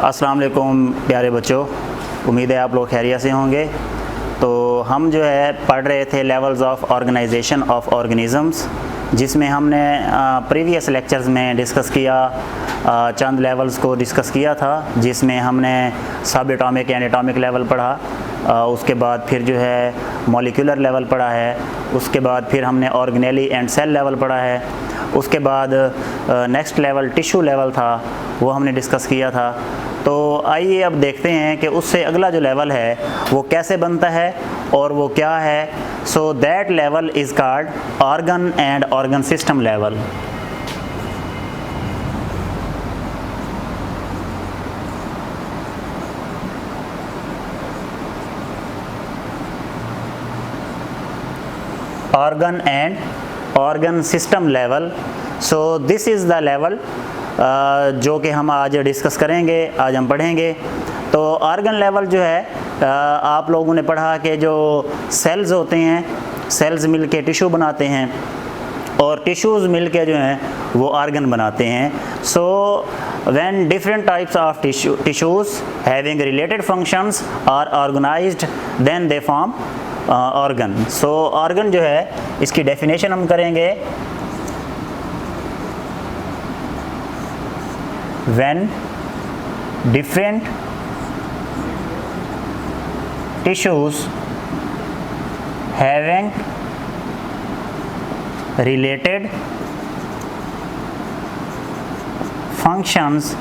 अस्सलाम वालेकुम प्यारे बच्चों, उम्मीद है आप लोग खैरियत से होंगे। तो हम जो है पढ़ रहे थे levels of organisation of organisms, जिसमें हमने प्रीवियस लेक्चर्स में डिस्कस किया, चंद लेवल्स को डिस्कस किया था, जिसमें हमने सब एटॉमिक एंड एटॉमिक लेवल पढ़ा, उसके बाद फिर जो है मॉलिक्यूलर लेवल पढ़ा है, उसके बाद फिर हमने ऑर्गेनेली एंड सेल लेवल पढ़ा है, उसके बाद नेक्स्ट लेवल टिश्यू लेवल था, वो हमने डिस्कस किया था। तो आइए अब देखते हैं कि उससे अगला जो लेवल है वो कैसे बनता है और वो क्या है। So that level is called organ and organ system level. Organ and organ system level. So this is the level जो कि हम आज डिस्कस करेंगे, आज हम पढ़ेंगे। तो ऑर्गन लेवल जो है आप लोगों ने पढ़ा कि जो सेल्स होते हैं, सेल्स मिल के टिश्यू बनाते हैं और टिश्यूज़ मिल के जो हैं वो ऑर्गन बनाते हैं। So when different types of tissues having related functions are organised then they form organ. So organ जो है इसकी डेफिनेशन हम करेंगे। When different tissues having related functions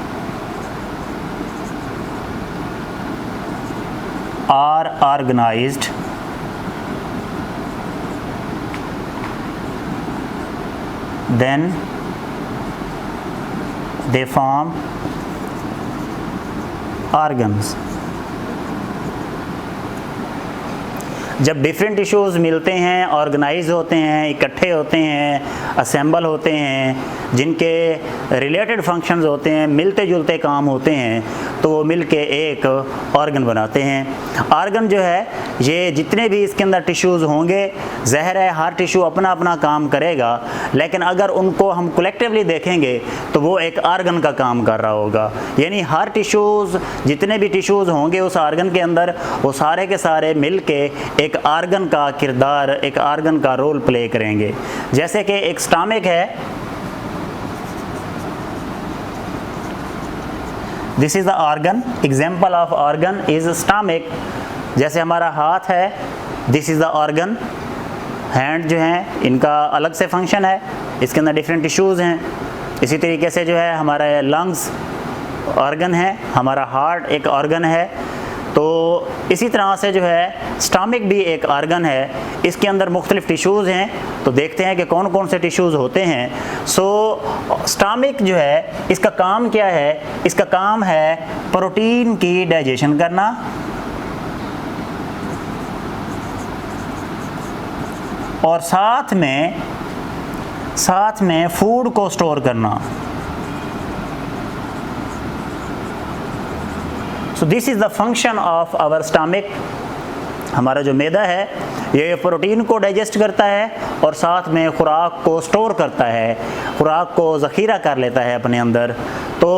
are organized, then they form organs। जब different tissues मिलते हैं, organise होते हैं, इकट्ठे होते हैं, असेंबल होते हैं, जिनके रिलेटेड फंक्शंस होते हैं, मिलते जुलते काम होते हैं, तो वो मिल के एक ऑर्गन बनाते हैं। ऑर्गन जो है ये जितने भी इसके अंदर टिश्यूज़ होंगे, ज़ाहिर है हर टिश्यू अपना अपना काम करेगा, लेकिन अगर उनको हम कलेक्टिवली देखेंगे तो वो एक ऑर्गन का काम कर रहा होगा। यानी हर टिश्यूज़, जितने भी टिश्यूज़ होंगे उस ऑर्गन के अंदर, वो सारे के सारे मिल के एक ऑर्गन का किरदार, एक ऑर्गन का रोल प्ले करेंगे। जैसे कि एक स्टमक है, this is the organ, example of organ is stomach. जैसे हमारा हाथ है, this is the organ. Hand जो हैं इनका अलग से फंक्शन है, इसके अंदर डिफरेंट टिश्यूज़ हैं। इसी तरीके से जो है हमारा लंग्स ऑर्गन है, हमारा हार्ट एक ऑर्गन है। तो इसी तरह से जो है स्टमक भी एक ऑर्गन है, इसके अंदर मुख्तलिफ टिश्यूज़ हैं। तो देखते हैं कि कौन कौन से टिश्यूज़ होते हैं। सो स्टमक जो है इसका काम क्या है? इसका काम है प्रोटीन की डाइजेशन करना, और साथ में फूड को स्टोर करना। So this is the function of our stomach. हमारा जो मैदा है ये प्रोटीन को डाइजेस्ट करता है और साथ में खुराक को स्टोर करता है, खुराक को ज़ख़ीरा कर लेता है अपने अंदर। तो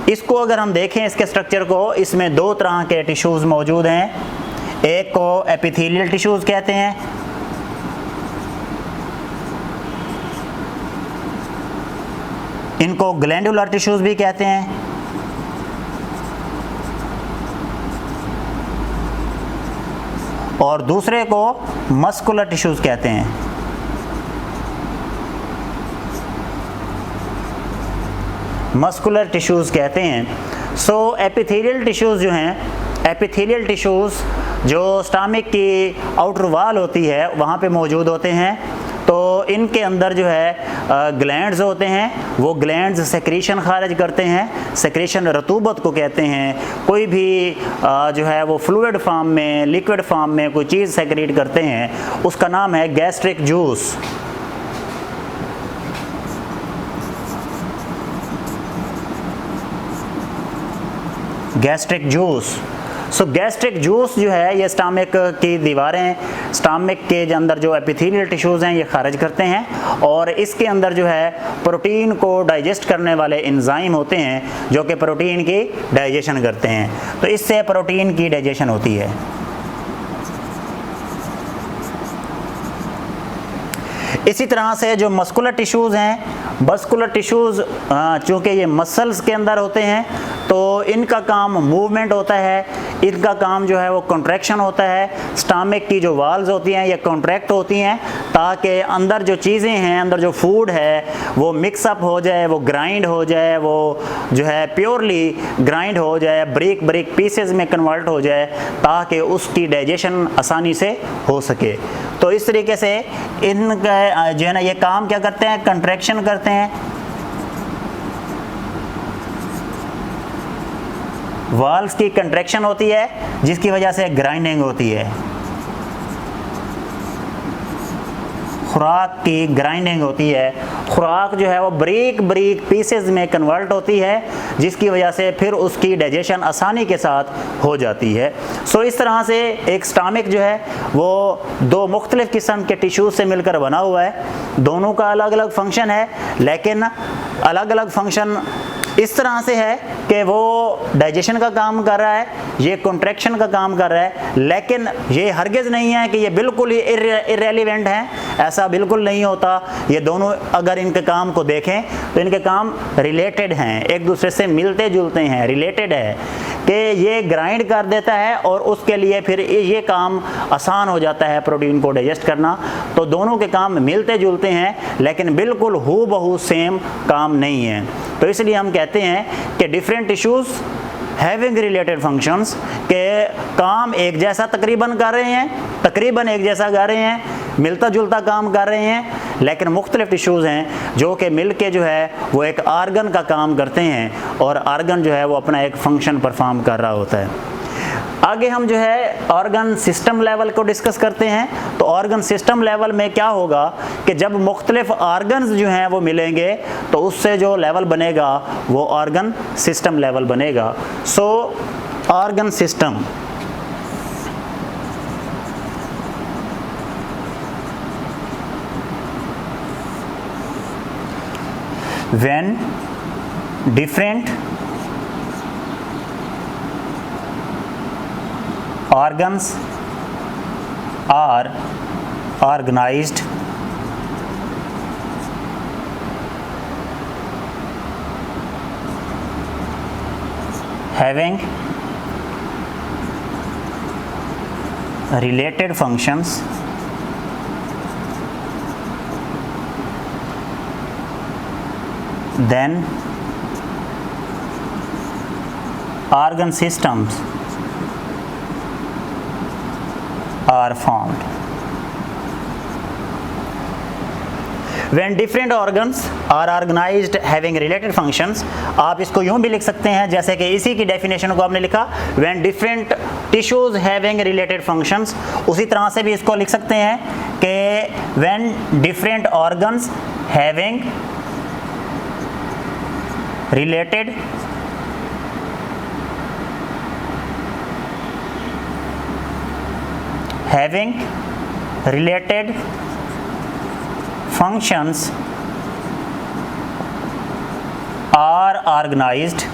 इसको अगर हम देखें, इसके स्ट्रक्चर को, इसमें दो तरह के टिश्यूज़ मौजूद हैं। एक को एपिथेलियल टिश्यूज़ कहते हैं, इनको ग्लैंडुलर टिश्यूज़ भी कहते हैं, और दूसरे को मस्कुलर टिश्यूज़ कहते हैं। मस्कुलर टिश्यूज़ कहते हैं। सो एपिथेलियल टिश्यूज़ जो हैं, एपिथेलियल टिश्यूज़ जो स्टमक की आउटर वॉल होती है वहाँ पे मौजूद होते हैं। तो इनके अंदर जो है ग्लैंड्स होते हैं, वो ग्लैंड्स सेक्रीशन खारिज करते हैं। सेक्रीशन रतूबत को कहते हैं। कोई भी जो है वो फ्लूइड फॉर्म में, लिक्विड फॉर्म में कोई चीज़ सेक्रीट करते हैं, उसका नाम है gastric juice. Gastric juice. So gastric juice जो है ये स्टमक की दीवारें, स्टमक के अंदर जो एपिथेलियल टिश्यूज़ हैं ये खारिज करते हैं और इसके अंदर जो है प्रोटीन को डाइजेस्ट करने वाले एंजाइम होते हैं जो कि प्रोटीन की डाइजेशन करते हैं, तो इससे प्रोटीन की डाइजेशन होती है। इसी तरह से जो मस्कुलर टिश्यूज़ हैं, मस्कुलर टिश्यूज़ चूँकि ये मसल्स के अंदर होते हैं तो इनका काम मूवमेंट होता है, इनका काम जो है वो कॉन्ट्रैक्शन होता है। स्टमक की जो वाल्स होती हैं ये कॉन्ट्रैक्ट होती हैं ताकि अंदर जो चीज़ें हैं, अंदर जो फूड है वो मिक्सअप हो जाए, वो ग्राइंड हो जाए, वो जो है प्योरली ग्राइंड हो जाए, ब्रेक ब्रेक पीसेस में कन्वर्ट हो जाए ताकि उसकी डाइजेशन आसानी से हो सके। तो इस तरीके से इनका जो है ना ये काम क्या करते हैं, कंट्रैक्शन करते हैं। वाल्व्स की कंट्रैक्शन होती है जिसकी वजह से ग्राइंडिंग होती है, खुराक की ग्राइंडिंग होती है, खुराक जो है वो ब्रेक ब्रेक पीसेस में कन्वर्ट होती है जिसकी वजह से फिर उसकी डाइजेशन आसानी के साथ हो जाती है। सो इस तरह से एक स्टमक जो है वो दो मुख्तलिफ किस्म के टिश्यूज़ से मिलकर बना हुआ है, दोनों का अलग अलग फंक्शन है, लेकिन अलग अलग फंक्शन इस तरह से है कि वो डाइजेशन का काम कर रहा है, ये कॉन्ट्रैक्शन का काम कर रहा है, लेकिन ये हरगिज़ नहीं है कि ये बिल्कुल ही इररेलेवेंट हैं, ऐसा बिल्कुल नहीं होता। ये दोनों अगर इनके काम को देखें तो इनके काम रिलेटेड हैं, एक दूसरे से मिलते जुलते हैं, रिलेटेड है कि ये ग्राइंड कर देता है और उसके लिए फिर ये काम आसान हो जाता है प्रोटीन को डाइजेस्ट करना। तो दोनों के काम मिलते जुलते हैं लेकिन बिल्कुल हूबहू सेम काम नहीं है। तो इसलिए हम कहते हैं कि different tissues having related functions के काम एक जैसा तकरीबन कर रहे हैं, तकरीबन एक जैसा कर रहे हैं, मिलता जुलता काम कर रहे हैं, लेकिन मुख्तलिफ टिश्यूज़ हैं जो कि मिल के जो है वो एक आर्गन का काम करते हैं और आर्गन जो है वो अपना एक फंक्शन परफॉर्म कर रहा होता है। आगे हम जो है ऑर्गन सिस्टम लेवल को डिस्कस करते हैं। तो ऑर्गन सिस्टम लेवल में क्या होगा कि जब मुख्तलिफ ऑर्गन्स जो हैं वो मिलेंगे तो उससे जो लेवल बनेगा वो ऑर्गन सिस्टम लेवल बनेगा। So organ system when different organs are organized having related functions, then organ systems are formed. When different organs are organized having related functions, आप इसको यूँ भी लिख सकते हैं जैसे कि इसी की डेफिनेशन को आपने लिखा when different tissues having related functions, उसी तरह से भी इसको लिख सकते हैं कि when different organs having related functions are organized।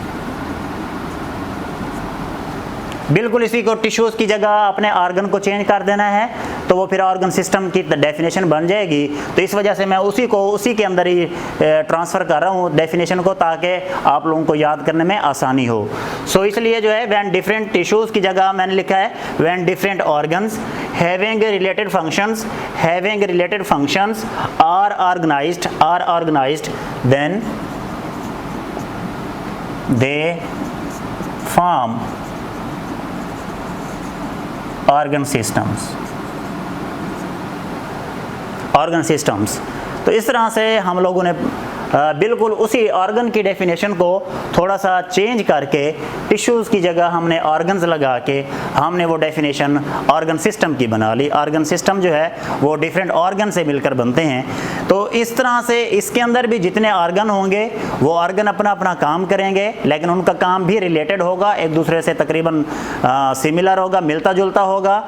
बिल्कुल इसी को टिश्यूज़ की जगह अपने ऑर्गन को चेंज कर देना है तो वो फिर ऑर्गन सिस्टम की डेफिनेशन बन जाएगी। तो इस वजह से मैं उसी के अंदर ही ट्रांसफ़र कर रहा हूँ डेफिनेशन को ताकि आप लोगों को याद करने में आसानी हो। सो इसलिए जो है व्हेन डिफरेंट टिश्यूज़ की जगह मैंने लिखा है when different organs having related functions are organised then they form organ systems. तो इस तरह से हम लोगों ने बिल्कुल उसी ऑर्गन की डेफिनेशन को थोड़ा सा चेंज करके टिश्यूज़ की जगह हमने ऑर्गन्स लगा के हमने वो डेफिनेशन ऑर्गन सिस्टम की बना ली। ऑर्गन सिस्टम जो है वो डिफरेंट ऑर्गन से मिलकर बनते हैं। तो इस तरह से इसके अंदर भी जितने ऑर्गन होंगे वो ऑर्गन अपना अपना काम करेंगे, लेकिन उनका काम भी रिलेटेड होगा, एक दूसरे से तकरीबन सिमिलर होगा, मिलता जुलता होगा।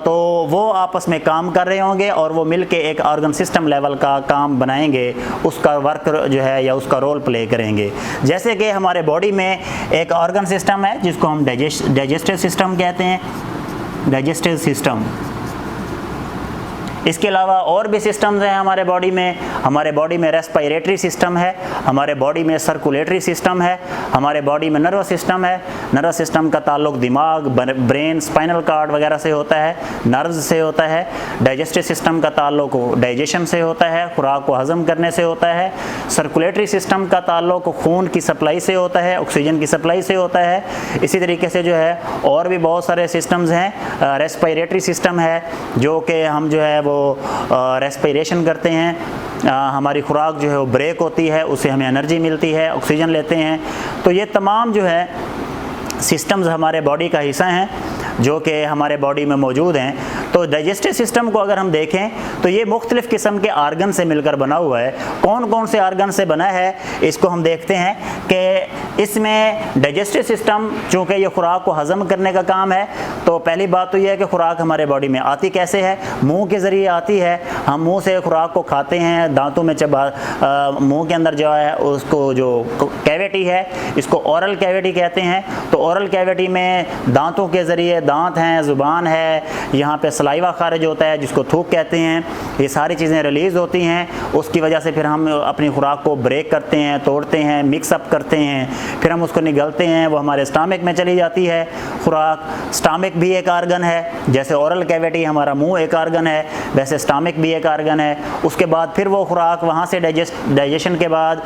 तो वो आपस में काम कर रहे होंगे और वो मिलके एक ऑर्गन सिस्टम लेवल का काम बनाएंगे, उसका वर्क जो है या उसका रोल प्ले करेंगे। जैसे कि हमारे बॉडी में एक ऑर्गन सिस्टम है जिसको हम डाइजेस्टिव सिस्टम कहते हैं, डाइजेस्टिव सिस्टम। इसके अलावा और भी सिस्टम्स हैं हमारे बॉडी में। हमारे बॉडी में रेस्पिरेटरी सिस्टम है, हमारे बॉडी में सर्कुलेटरी सिस्टम है, हमारे बॉडी में नर्वस सिस्टम है। नर्वस सिस्टम का ताल्लुक दिमाग, ब्रेन, स्पाइनल कार्ड वगैरह से होता है, नर्व्स से होता है। डाइजेस्टिव सिस्टम का ताल्लुक डाइजेशन से होता है, खुराक को हजम करने से होता है। सर्कुलेटरी सिस्टम का ताल्लुक खून की सप्लाई से होता है, ऑक्सीजन की सप्लाई से होता है। इसी तरीके से जो है और भी बहुत सारे सिस्टम्स हैं। रेस्पिरेटरी सिस्टम है जो कि हम जो है वो रेस्पिरेशन करते हैं, हमारी खुराक जो है वो ब्रेक होती है, उससे हमें एनर्जी मिलती है, ऑक्सीजन लेते हैं। तो ये तमाम जो है सिस्टम्स हमारे बॉडी का हिस्सा हैं जो कि हमारे बॉडी में मौजूद हैं। तो डाइजेस्टिव सिस्टम को अगर हम देखें तो ये मुख्तलिफ़ किस्म के आर्गन से मिलकर बना हुआ है। कौन कौन से आर्गन से बना है इसको हम देखते हैं कि इसमें डाइजेस्टिव सिस्टम चूँकि ये खुराक को हज़म करने का काम है, तो पहली बात तो ये है कि खुराक हमारे बॉडी में आती कैसे है, मुँह के ज़रिए आती है। हम मुँह से खुराक को खाते हैं, दांतों में मुँह के अंदर जो है उसको जो कैविटी है इसको ओरल कैविटी कहते हैं। तो ओरल कैविटी में दांतों के ज़रिए, दांत हैं, ज़ुबान है, यहाँ पे सलाइवा खारिज होता है जिसको थूक कहते हैं, ये सारी चीज़ें रिलीज़ होती हैं। उसकी वजह से फिर हम अपनी खुराक को ब्रेक करते हैं, तोड़ते हैं, मिक्सअप करते हैं, फिर हम उसको निगलते हैं, वो हमारे स्टमक में चली जाती है खुराक। स्टमक भी एक आर्गन है, जैसे ओरल कैविटी हमारा मुंह एक आर्गन है, वैसे स्टमक भी एक आर्गन है। उसके बाद फिर वो खुराक वहाँ से डाइजेशन के बाद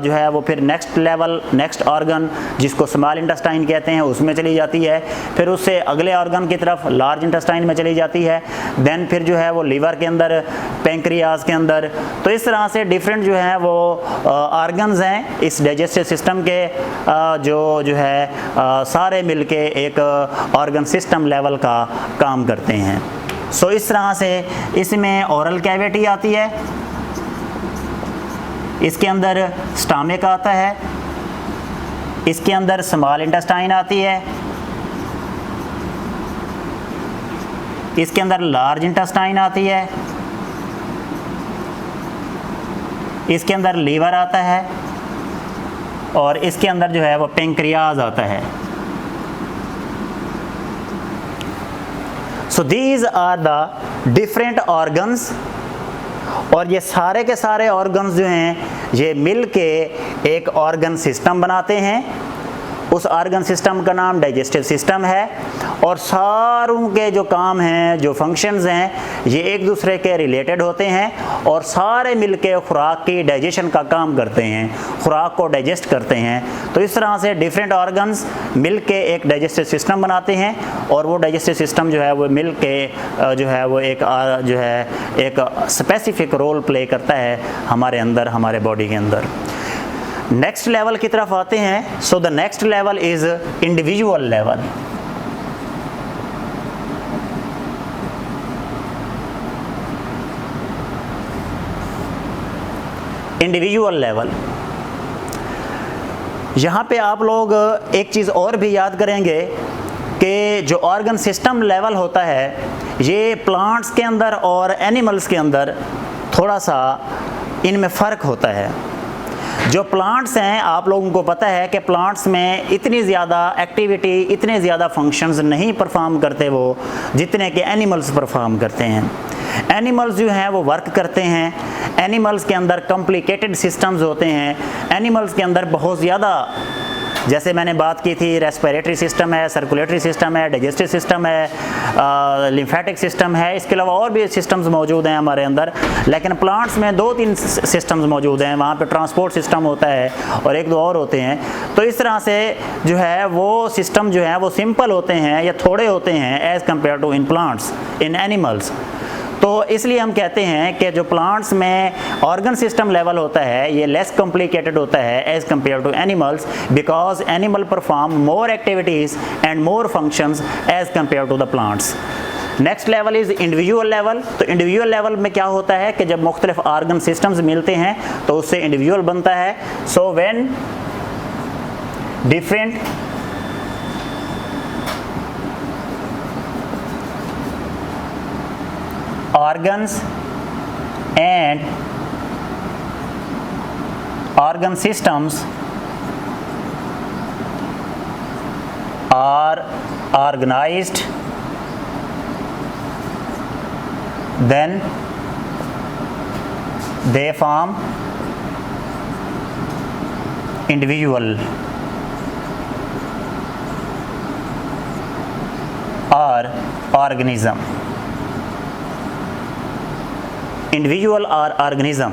जो है वो फिर नेक्स्ट लेवल, नेक्स्ट ऑर्गन जिसको स्मॉल इंटेस्टाइन कहते हैं उसमें चली जाती है, फिर उससे अगले ऑर्गन की तरफ लार्ज इंटेस्टाइन में चली जाती है, देन फिर जो है वो लीवर के अंदर, पैंक्रियाज के अंदर। तो इस तरह से डिफरेंट जो है वो ऑर्गन्स हैं इस डाइजेस्टिव सिस्टम के, जो है सारे मिलके एक ऑर्गन सिस्टम लेवल का काम करते हैं। सो इस तरह से इसमें ओरल कैविटी आती है, इसके अंदर स्टमक आता है, इसके अंदर स्मॉल इंटेस्टाइन आती है, इसके अंदर लार्ज इंटेस्टाइन आती है, इसके अंदर लीवर आता है और इसके अंदर जो है वो पैंक्रियाज आता है। So these are the different organs, और ये सारे के सारे ऑर्गन्स जो हैं ये मिल के एक ऑर्गन सिस्टम बनाते हैं। उस ऑर्गन सिस्टम का नाम डाइजेस्टिव सिस्टम है और सारों के जो काम हैं, जो फंक्शंस हैं, ये एक दूसरे के रिलेटेड होते हैं और सारे मिलके खुराक की डाइजेशन का काम करते हैं, खुराक को डाइजेस्ट करते हैं। तो इस तरह से डिफरेंट ऑर्गन्स मिलके एक डाइजेस्टिव सिस्टम बनाते हैं और वो डाइजेस्टिव सिस्टम जो है वो मिलके जो है वो एक स्पेसिफिक रोल प्ले करता है हमारे अंदर, हमारे बॉडी के अंदर। नेक्स्ट लेवल की तरफ आते हैं। So the next level is individual level. Individual level, यहाँ पे आप लोग एक चीज़ और भी याद करेंगे कि जो ऑर्गन सिस्टम लेवल होता है ये प्लांट्स के अंदर और एनिमल्स के अंदर थोड़ा सा इनमें फ़र्क होता है। जो प्लांट्स हैं, आप लोगों को पता है कि प्लांट्स में इतनी ज़्यादा एक्टिविटी, इतने ज़्यादा फंक्शंस नहीं परफॉर्म करते वो जितने कि एनिमल्स परफॉर्म करते हैं। एनिमल्स जो हैं वो वर्क करते हैं, एनिमल्स के अंदर कॉम्प्लिकेटेड सिस्टम्स होते हैं, एनिमल्स के अंदर बहुत ज़्यादा, जैसे मैंने बात की थी, रेस्पिरेटरी सिस्टम है, सर्कुलेटरी सिस्टम है, डाइजेस्टिव सिस्टम है, लिम्फेटिक सिस्टम है, इसके अलावा और भी सिस्टम्स मौजूद हैं हमारे अंदर। लेकिन प्लांट्स में 2-3 सिस्टम्स मौजूद हैं, वहाँ पे ट्रांसपोर्ट सिस्टम होता है और 1-2 और होते हैं। तो इस तरह से जो है वो सिस्टम जो है वो सिंपल होते हैं या थोड़े होते हैं as compare to in plants, in animals. तो इसलिए हम कहते हैं कि जो प्लांट्स में ऑर्गन सिस्टम लेवल होता है ये लेस कॉम्प्लिकेटेड होता है as compare to animals, because animal perform more activities and more functions as compare to the plants. Next level is individual level. तो इंडिविजुअल लेवल में क्या होता है कि जब मुख्तलिफ ऑर्गन सिस्टम्स मिलते हैं तो उससे इंडिविजुअल बनता है। सो when different organs and organ systems are organized, then they form individual or organism। Individual और ऑर्गेनिज्म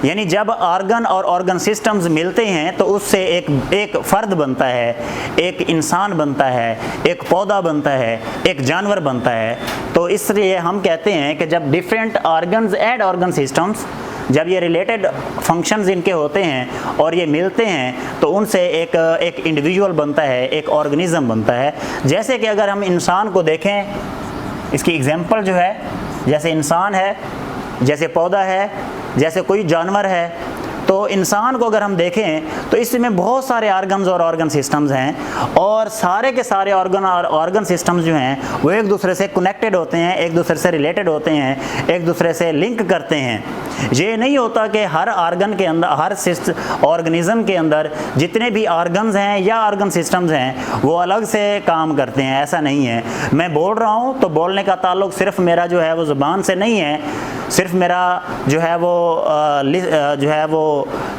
यानी जब ऑर्गन और ऑर्गन सिस्टम्स मिलते हैं तो उससे एक फ़र्द बनता है, एक इंसान बनता है, एक पौधा बनता है, एक जानवर बनता है। तो इसलिए हम कहते हैं कि जब different organs and organ systems, जब ये रिलेटेड फंक्शंस इनके होते हैं और ये मिलते हैं तो उनसे एक इंडिविजुअल बनता है, एक ऑर्गेनिज्म बनता है। जैसे कि अगर हम इंसान को देखें, इसकी एग्जांपल जो है जैसे इंसान है, जैसे पौधा है, जैसे कोई जानवर है, तो इंसान को अगर हम देखें तो इसमें बहुत सारे ऑर्गन्स और ऑर्गन सिस्टम्स हैं और सारे के सारे ऑर्गन और ऑर्गन सिस्टम्स जो हैं वो एक दूसरे से कनेक्टेड होते हैं, एक दूसरे से रिलेटेड होते हैं, एक दूसरे से लिंक करते हैं। ये नहीं होता कि हर ऑर्गन के अंदर, हर ऑर्गेनिज्म के अंदर जितने भी ऑर्गन्स हैं या ऑर्गन सिस्टम्स हैं वो अलग से काम करते हैं, ऐसा नहीं है। मैं बोल रहा हूँ तो बोलने का ताल्लुक सिर्फ मेरा जो है वो ज़ुबान से नहीं है, सिर्फ मेरा जो है वो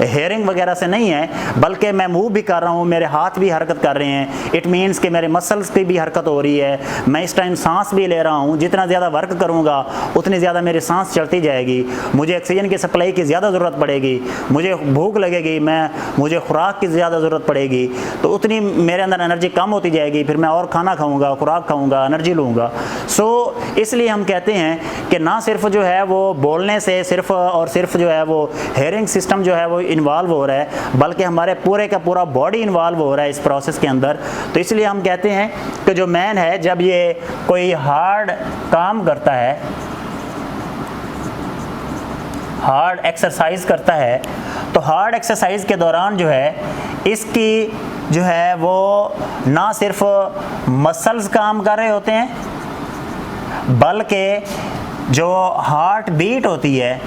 हेयरिंग वगैरह से नहीं है, बल्कि मैं मूव भी कर रहा हूँ, मेरे हाथ भी हरकत कर रहे हैं। इट मीन्स कि मेरे मसल्स की भी हरकत हो रही है, मैं इस टाइम सांस भी ले रहा हूँ। जितना ज़्यादा वर्क करूँगा उतनी ज़्यादा मेरी सांस चढ़ती जाएगी, मुझे ऑक्सीजन की सप्लाई की ज़्यादा ज़रूरत पड़ेगी, मुझे भूख लगेगी, मुझे खुराक की ज़्यादा ज़रूरत पड़ेगी, तो उतनी मेरे अंदर एनर्जी कम होती जाएगी, फिर मैं और खाना खाऊँगा, खुराक खाऊँगा, एनर्जी लूँगा। सो इसलिए हम कहते हैं कि ना सिर्फ जो है वो बोलने से सिर्फ और सिर्फ जो है वो हेयरिंग सिस्टम जो है वो इन्वॉल्व हो रहा है, बल्कि हमारे पूरे का पूरा बॉडी इन्वॉल्व हो रहा है इस प्रोसेस के अंदर। तो इसलिए हम कहते हैं कि जो मैन है जब ये कोई हार्ड काम करता है, हार्ड एक्सरसाइज करता है, तो हार्ड एक्सरसाइज के दौरान जो है इसकी जो है वो ना सिर्फ मसल्स काम कर रहे होते हैं, बल्कि जो हार्ट बीट होती है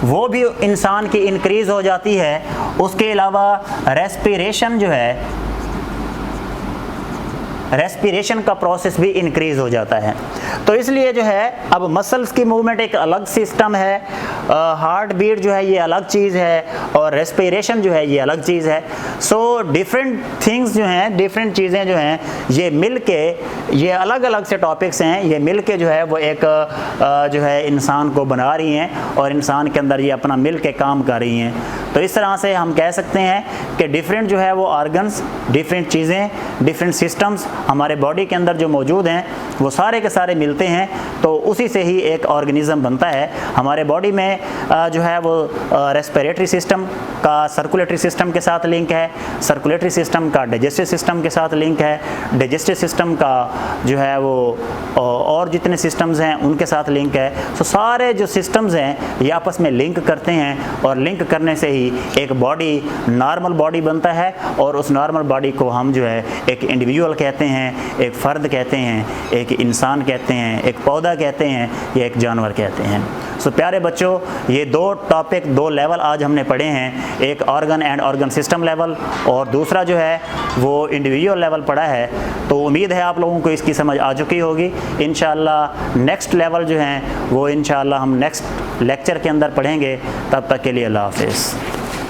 वो भी इंसान की इंक्रीज़ हो जाती है। उसके अलावा रेस्पिरेशन जो है, रेस्पिरेशन का प्रोसेस भी इंक्रीज़ हो जाता है। तो इसलिए जो है अब मसल्स की मूवमेंट एक अलग सिस्टम है, हार्ट बीट जो है ये अलग चीज़ है और रेस्पिरेशन जो है ये अलग चीज़ है। सो डिफरेंट थिंग्स जो हैं, डिफरेंट चीज़ें जो हैं ये मिल के, ये अलग अलग से टॉपिक्स हैं, ये मिल के जो है वो एक जो है इंसान को बना रही हैं और इंसान के अंदर ये अपना मिल के काम कर रही हैं। तो इस तरह से हम कह सकते हैं कि डिफरेंट जो है वो ऑर्गन्स, डिफरेंट चीज़ें, डिफरेंट सिस्टम्स हमारे बॉडी के अंदर जो मौजूद हैं वो सारे के सारे मिलते हैं तो उसी से ही एक ऑर्गेनिज्म बनता है। हमारे बॉडी में जो है वो रेस्पिरेटरी सिस्टम का सर्कुलेटरी सिस्टम के साथ लिंक है, सर्कुलेटरी सिस्टम का डाइजेस्टिव सिस्टम के साथ लिंक है, डाइजेस्टिव सिस्टम का जो है वो और जितने सिस्टम्स हैं उनके साथ लिंक है। तो सारे जो सिस्टम्स हैं ये आपस में लिंक करते हैं और लिंक करने से ही एक बॉडी, नॉर्मल बॉडी बनता है और उस नॉर्मल बॉडी को हम जो है एक इंडिविजुअल कहते हैं, एक फ़र्द कहते हैं, एक इंसान कहते हैं, एक पौधा कहते हैं या एक जानवर कहते हैं। सो प्यारे बच्चों, ये दो टॉपिक, दो लेवल आज हमने पढ़े हैं, एक organ and organ system level और दूसरा जो है वो इंडिविजुअल लेवल पढ़ा है। तो उम्मीद है आप लोगों को इसकी समझ आ चुकी होगी। इंशाअल्लाह नेक्स्ट लेवल जो हैं वो इंशाअल्लाह हम नेक्स्ट लेक्चर के अंदर पढ़ेंगे। तब तक के लिए अल्लाह हाफ़िज़।